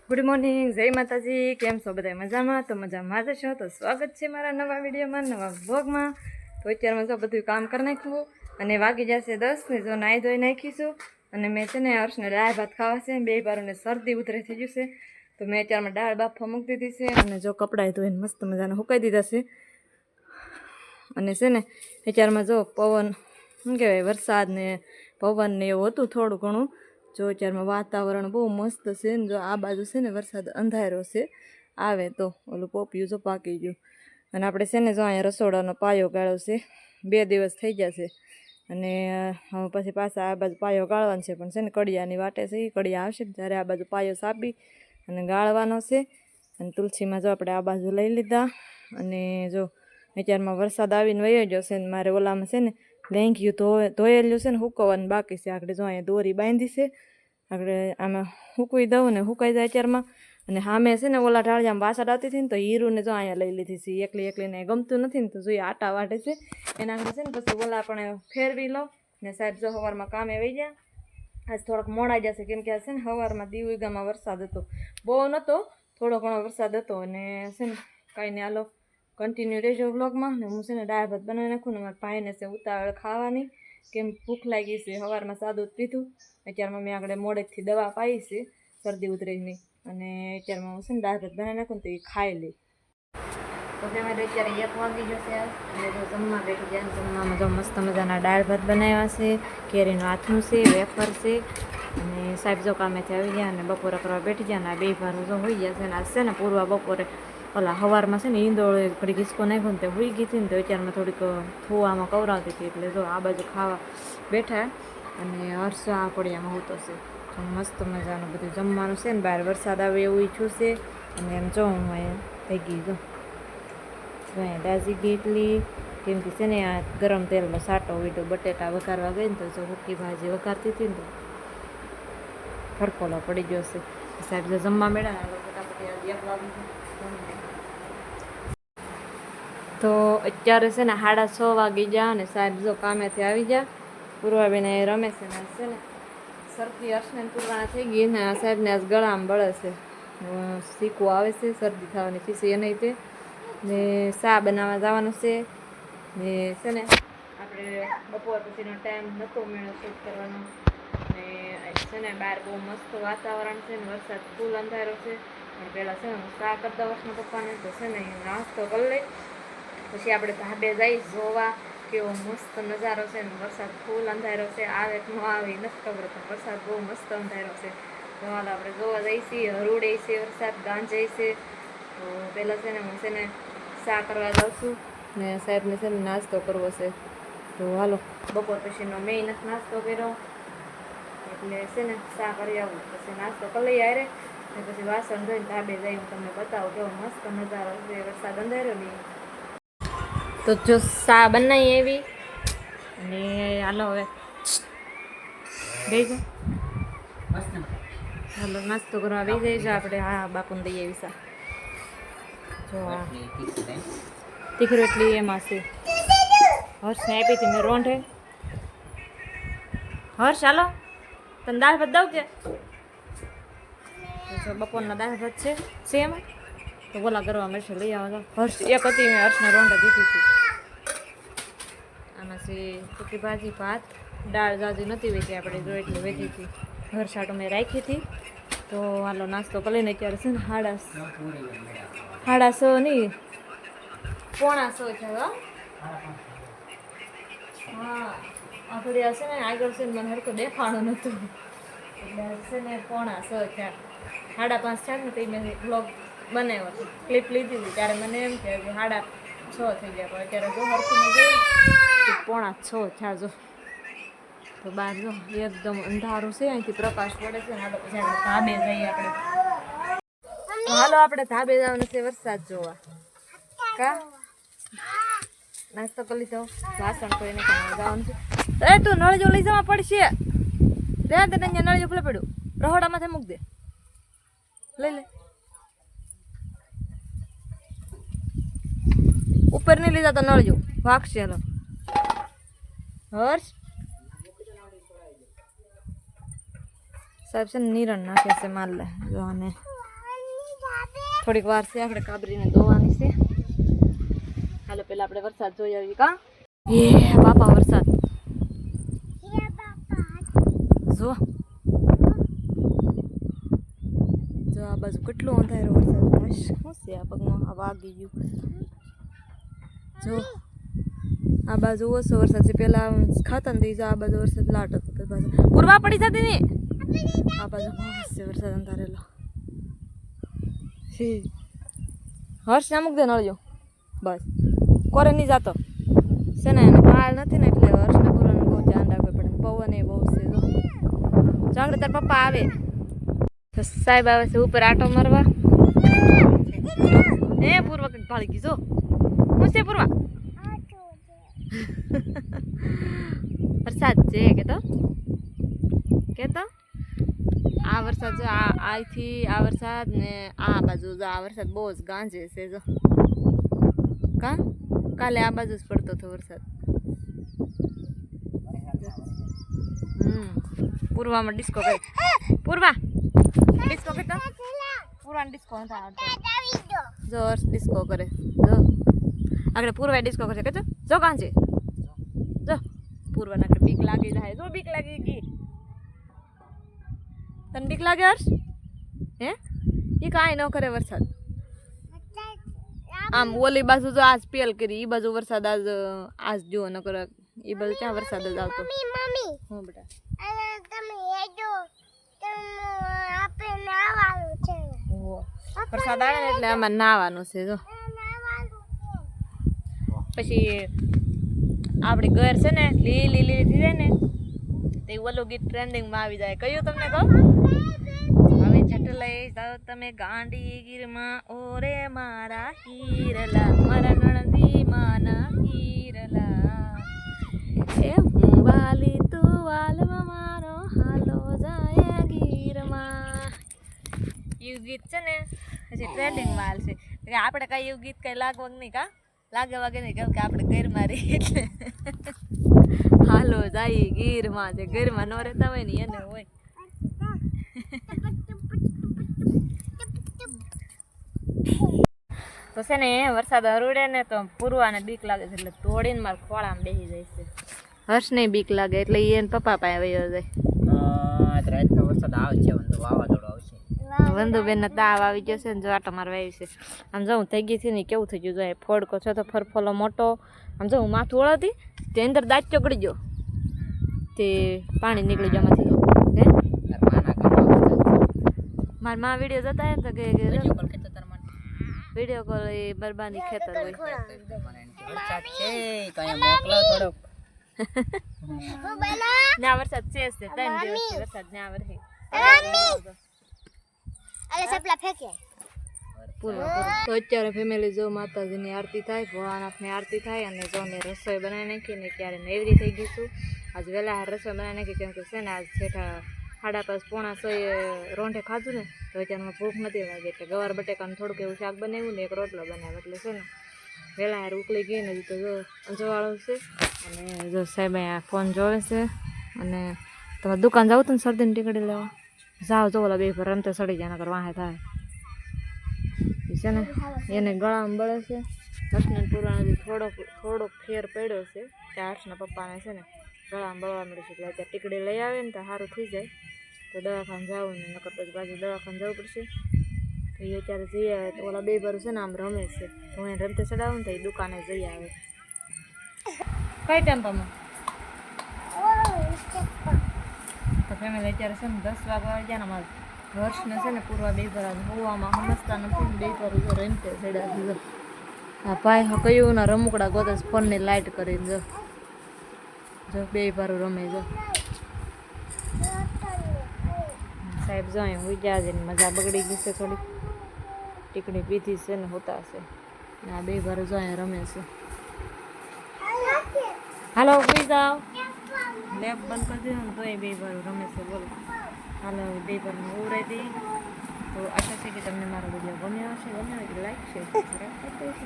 Good morning, જય માતાજી. કેમ છો બધા? મજામાં? તો મજામાં જ છો. તો સ્વાગત છે મારા નવા વિડીયોમાં, નવા વ્લોગમાં. તો અત્યારમાં જો બધું કામ કરી નાખ્યું અને વાગી જશે 10 ને. જો નાહી ધોઈ નાખીશું અને મેં છે ને હર્ષને દાળ ભાત ખાવા છે. બે બારોને શરદી ઉતરે થઈ ગયું છે, તો મેં અત્યારમાં દાળ બાફવા મૂકી દીધી છે અને જો કપડાં ધોઈને મસ્ત મજાને સુકાઈ દીધા છે. અને છે ને અત્યારમાં જો પવન શું કહેવાય, વરસાદ ને પવન ને એવું હતું થોડું ઘણું. જો અત્યારમાં વાતાવરણ બહુ મસ્ત છે ને જો આ બાજુ છે ને વરસાદ અંધારો છે, આવે તો ઓલું પોપિયું જો પાકી ગયું. અને આપણે છે ને જો અહીંયા રસોડાનો પાયો ગાળ્યો છે, 2 દિવસ થઈ ગયા છે. અને હવે પછી પાછા આ બાજુ પાયો ગાળવાનો છે, પણ છે ને કડિયાની વાટે છે. એ કડિયા આવશે ત્યારે આ બાજુ પાયો સાપી અને ગાળવાનો છે. અને તુલસીમાં જો આપણે આ બાજુ લઈ લીધા. અને જો અત્યારમાં વરસાદ આવીને વયો ગયો છે ને મારે ઓલામાં છે ને લેંઘ્યું ધોયેલું છે ને હુકવવાનું બાકી છે. આપણે જો અહીંયા દોરી બાંધી છે, આપણે આમાં સૂકવી દઉં ને સુકાઈ જાય અત્યારમાં. અને સામે છે ને ઓલા ઢાળિયામાં વાસણ આવતી હતી ને તો હીરુને જો અહીંયા લઈ લીધી છે. એકલીને ગમતું નથી ને તો જોઈએ આટા વાટે છે એના આગળ છે ને પછી ઓલા પણ ફેરવી લો. ને સાહેબ જો સવારમાં કામે વહી ગયા. આજ થોડોક મોડા જશે કેમ કે આ છે ને સવારમાં દીવગામાં વરસાદ હતો, બહુ નહોતો, થોડો ઘણો વરસાદ હતો. અને છે ને કાંઈ નહીં, હાલો કન્ટિન્યુ રહેજો વ્લોગમાં. ને હું છે ને દાળ ભાત બનાવી નાખું ને મારા ભાઈને છે ઉતાવળ ખાવાની, કેમ ભૂખ લાગી છે. સવારમાં સાદું જ પીધું. અત્યારમાં મેં આગળ મોડેકથી દવા પાઈ છે શરદી ઉધરેની. અને અત્યારમાં હું છે ને દાળ ભાત બનાવી નાખું ને તો એ ખાઈ લે. તો ફેમિલી અત્યારે 1 વાગી જશે અને જો જમવા બેઠી જાય. જમવામાં જો મસ્ત મજાના દાળ ભાત બનાવ્યા છે, કેરીનું આથનું છે, વેફર છે. અને સાહેબ જો કામેથી આવી ગયા અને બપોરે કરવા બેઠી ગયા. અને આ 2 ભારું જો હોઈ ગયા છે. ને આ છે ને પૂર્વા બપોરે ઓલા સવારમાં છે ને ઈંદોળે ઘડી કિસકો નાખ્યો ને તે હોઈ ગઈ હતી ને તો અત્યારમાં થોડીક થોવામાં કવરાવતી હતી. એટલે જો આ બાજુ ખાવા બેઠા અને હર્ષ આ પડિયામાં હોતો છે. મસ્ત મજાનું બધું જમવાનું છે ને બહાર વરસાદ આવે એવું ઈચ્છું છે. અને એમ જો હું અહીંયા થઈ ગઈ જો અહીંયા દાજી ગઈ એટલી, કેમ કે છે ને આ ગરમ તેલનો સાટો વીડો બટેટા વઘારવા ગઈ ને તો જો હુકી ભાજી વઘારતી હતી ને તો ફરકોલો પડી ગયો છે. સાહેબ જો જમવા મેળા તો અત્યારે છે ને 6:30 વાગી ગયા અને સાહેબ જો કામેથી આવી ગયા. પૂર્વાબેન એ રમે છે ને છે ને શરદી હર્ષને પૂરવાના થઈ ગઈ ને આ સાહેબને આજ ગળામાં બળે છે, શીખવું આવે છે, શરદી થવાની ખીસી એ નહીં તે. ને ચા બનાવવા જવાનું છે. ને છે ને આપણે બપોર પછીનો ટાઈમ નહોતો મેળો શૂટ કરવાનો. ને છે ને બહાર બહુ મસ્ત વાતાવરણ છે ને વરસાદ ફૂલ અંધારો છે. પણ પહેલાં છે ને હું ચા કરતા વર્ષના પપ્પાને તો છે ને નાસ્તો કરી લઈ, પછી આપણે ધાબે જઈ જોવા કેવો મસ્ત નજારો છે. ને વરસાદ ફૂલ અંધારો છે, આવે કે ન આવે નથી ખબર, પણ વરસાદ બહુ મસ્ત અંધારો છે. તો હાલ આપણે જોવા જઈએ છીએ. હરુડે છે વરસાદ, ગાંજે છે. તો પહેલાં છે ને હું છે ને ચા કરવા જાઉં છું ને સાહેબને છે ને નાસ્તો કરવો છે. તો હાલો બપોર પછીનો મેં નથી નાસ્તો કર્યો એટલે છે ને ચા કરી આવું, પછી નાસ્તો કરી લઈ આરે ને પછી વાસણ ધોઈને ધાબે જઈ હું તમને બતાવું કેવો મસ્ત નજારો છે. વરસાદ અંધારો નહીં તો જો ચા બનાવી એવી. અને હાલો હવે બેસી જાઓ, હાલો નાસ્તો કરવા બેસી જઈશું આપણે. હા બાપુને દઈએ એવી ચા. જો આ તીખી રોટલી એમાં છે. હર્ષને આપી હતી મેં રોંઢે. હર્ષ હાલો તને દાળ ભાત દઉં કે? જો બપોરના દાળ ભાત છે એમાં તો બોલા કરવા મળશે, લઈ આવવા. હર્ષ એક હતી મેં હર્ષને રોંઢે દીધી હતી. આમાં છે સૂકી ભાજી, ભાત, દાળ જાજી નથી વેચી આપણે જો એટલી વેચી હતી. હર્ષ આટો મેં રાખી હતી. તો હાલો નાસ્તો કરી લઈને અત્યારે છે ને 6:30 નહીં 6:45 છે. હા આ થોડી હશે ને આગળ છે ને મને હરખું દેખાણું નહોતું એટલે છે ને 6:45 થયા. 5:30 થયા ને તો મેં બ્લોગ બનાવ્યો હતો, ક્લિપ લીધી હતી ત્યારે મને એમ કે 6:30 થઈ ગયા. પણ અત્યારે જો હરખું મેં જોયું 6:45 થયા. જો તો બહાર જો એકદમ અંધારું છે, અહીંથી પ્રકાશ પડે છે ને. હાલો પછી આપણે ધાબે જઈએ આપણે. હાલો આપણે ધાબે જવાનું છે વરસાદ જોવા. કા નાસ્તો કરી લીધો, વાસણ કરીને જવાનું છે. એ તું નળજો લઈ જવા પડશે. ત્યાં તને અહીંયા નળજો ભલે પડ્યું રહોડામાંથી મૂક દે, લઈ લે. ઉપર નહીં લીધા તો નળજો વાગશે. હાલો હર્ષ સાહેબ છે ને નિરણ નાખે છે માલ લે જો. અને થોડીક વાર છે આપણે કાબરીને ધોવાની છે. હાલો પેલા આપણે વરસાદ જોઈ આવી કા. એ બાપા વરસાદ જો જો આ બાજુ કેટલો અંધારો વરસાદ. શું છે આ પગમાં આ વાગી ગયું. જો આ બાજુ ઓછો વરસાદ છે. પેલા ખાતા ને આ બાજુ વરસાદ લાટ હતો. બાજુ પૂરવા પડી જતી ને આ બાજુ બહુ છે વરસાદ અંધારેલો. હર્ષ અમુક દે નળ્યો બસ કોરે નહીં જાતો છે ને એને પાળ નથી ને એટલે હર્ષને પૂરાને બહુ ધ્યાન રાખવું પડે. પવન એ બહુ છે જો ચાંગડે તાર પપ્પા આવે તો સાહેબ આવે છે ઉપર આટો મારવા. એ પૂર્વા કંઈક ભાળી ગઈ જો હું છે પૂર્વા વરસાદ છે કેતો આ વરસાદ જો આથી આ વરસાદ ને આ બાજુ જો આ વરસાદ બહુ જ ગાંજે છે જો કા કાલે આ બાજુ જ પડતો હતો વરસાદ. પૂર્વામાં ડિસ્કો કરે પૂર્વા ડિસ્કો કરતા પૂર્વાને ડિસ્કો નથી આવડતો જો હર્ષ ડિસ્કો કરે જો આગળ પૂર્વા ડિસ્કો કરશે કે જો ગાંજે જો પૂર્વાને આગળ બીક લાગી જાય જો બીક લાગી ગઈ. તને બીક લાગે હર્ષ હે એ કાંઈ ન કરે વરસાદ. આમ ઓલી બાજુ જો આજ પેલ કરી એ બાજુ વરસાદ આજ જુઓ ન કરે એ બાજુ ત્યાં વરસાદ જ આવતો. હા બેટા વરસાદ આવે ને એટલે આમાં નાવાનું છે જો. પછી આપણી ઘર છે ને લીલી લીલી થઈ જાય ને તે ઓલું ગીત ટ્રેન્ડિંગમાં આવી જાય. કયું તમને કહું હવે છઠ લઈ જાઓ તમે ગાંડી ગીરમાં ઓરે મારા હીરલા મારા નણંદી માના હીરલા એ હું વાલી તું વાલવા મારો હાલો જાય ગીરમાં. એવું ગીત છે ને પછી ટ્રેન્ડિંગમાં હાલશે. આપણે કાંઈ એવું ગીત કાંઈ લાગવા નહીં કા લાગે વાગે નહીં કેમ કે આપણે ઘરમાં રહીએ એટલે હાલો જાય ગીરમાં જે ઘરમાં ન રહેતા હોય ને એને હોય. તો છે ને વરસાદ હરુડે ને તો પૂરવાને બીક લાગે છે એટલે તોડીને મારા ખોળામાં બેસી જાય છે. હર્ષને બીક લાગે એટલે એને પપ્પા પાસે વયો જાય. રાતનો વરસાદ આવે છે વાવાઝોડું આવશે. વંદુબેન ને તાવ આવી ગયો છે ને જો આટો મારવા આવી છે. આમ જો હું થઈ ગઈ હતી ને કેવું થઈ ગયું જો ફોડકો છે તો ફરફોલો મોટો. આમ જો હું માથું વળાતી તે અંદર દાંત ચોકડી ગયો તે પાણી નીકળી ગયો માંથી. હે મારા માં વિડીયો જતા હે તો કે વિડીયો કોલ એ બરબાની ખેતર હોય ના વરસાદ છે 3 દિવસથી વરસાદ ના વરસે તો અત્યારે ફેમિલી જો માતાજીની આરતી થાય ભોળાનાથની આરતી થાય અને જો મેં રસોઈ બનાવી નાખી ને ક્યારે નેવરી થઈ ગઈ છું. આજ વહેલા રસોઈ બનાવી નાખી કેમ કે છે ને આજ છેઠા 5:30 રોંઢે ખાધું ને તો અત્યારમાં ભૂખ નથી લાગી એટલે ગવાર બટેકાનું થોડુંક એવું શાક બનાવ્યું ને એક રોટલો બનાવ્યો એટલે છે ને વહેલા હાર ઉકળી ગઈ ને તો જો અંજવાળો છે અને જો સાહેબ અહીંયા ફોન જોવે છે. અને તમારે દુકાન જાવ તો ને શરદીની ટીકડી લેવા જાઓ જો ઓલા બે પર રમતે સડી જાય નકર વાહે થાય છે ને એને ગળામાં બળે છે. હર્ષને પૂરાનો થોડોક ફેર પડ્યો છે ત્યાં હર્ષના પપ્પાને છે ને ગળામાં બળવા મળે છે એટલે અત્યારે ટીકડી લઈ આવે ને તો સારું થઈ જાય તો દવાખાને જવું ને નકર પછી પાછું દવાખાને જવું પડશે. તો એ અત્યારે જઈ આવે તો ઓલા બે બારું છે ને આમ રમે છે તો હું એને રમતે ચડાવું ને તો એ દુકાને જઈ આવે. કઈ ટેમ્પામાં તો ફેમિલી અત્યારે છે ને 10 વાગવા આવી ગયા ને અમારે હર્ષને છે ને પૂરવા બે ભરા હોવામાં સમજતા નથી બે ભરું જો રમતે ચડ્યા દીધો. હા ભાઈ હા કયું ના રમકડા ગોતે ફોનની લાઇટ કરીને જો જો બે ભરું રમે જો. સાહેબ જો અહીં ઉજ્યા છે ને મજા બગડી ગઈ છે થોડી ટીકડી પીધી છે ને હોતા છે ને આ બે ભરું જો અહીં રમે છે. હાલો ઉઈ જાઓ લેબ બંધ કરી દીધું ને તો એ બે ભરું રમે છે બોલો. હાલો બે ભરું ઉવરાઈ દઈ તો આશા છે કે તમને મારો વિડીયો ગમ્યો હશે. ગમ્યો હોય તો લાઈક શેર સબસ્ક્રાઈબ કરી દેજો.